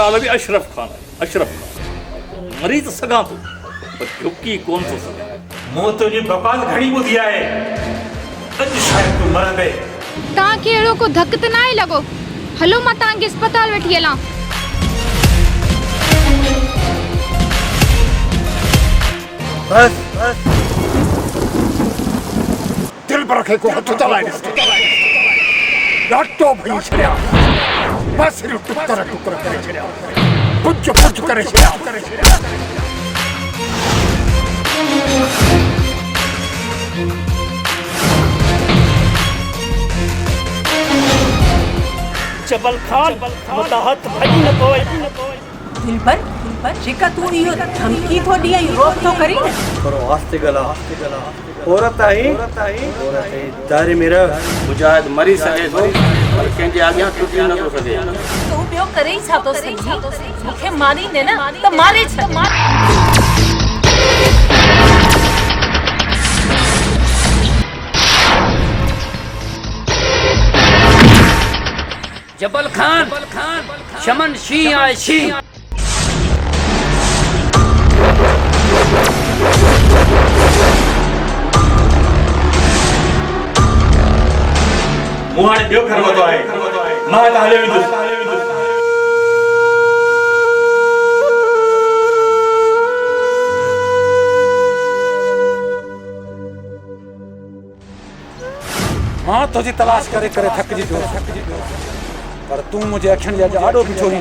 नालो भी अशरफ खान है, अशरफ खान। मरी तो सगा तो पर झुकी कौन तो सगा। मो तुझी बकवास घणी बुधी है। अज शायद तू मर गए। ता के एड़ो को धक त ना लगो। हलो मां तां के अस्पताल वठी हला। बस दिल पर रखे को हथ चलाए डाटो भई छड़िया बस टुकर टुकर करे छड़िया पुछ पुछ करे छड़िया जबल खान मुताहत भई न कोई दिल पर जेका तू इहो धमकी थो ॾिए रोक थो करी न करो आस्ते गला औरत आई दारी मेरा मुजाहिद मरी सके तो पर कंहिंजे अॻियां टुटी न थो सघे। तू ॿियो करे ई छा थो सघी मूंखे मारींदे न त मारे छॾ जबल खान शमन शी आए शी मुहाणे ॿियो घर वधो आहे मां त हले वेंदुसि। मां तुझी तलाश करे करे थक जी पर तू मुझे अखियुनि जे ॾाढो पीछो ही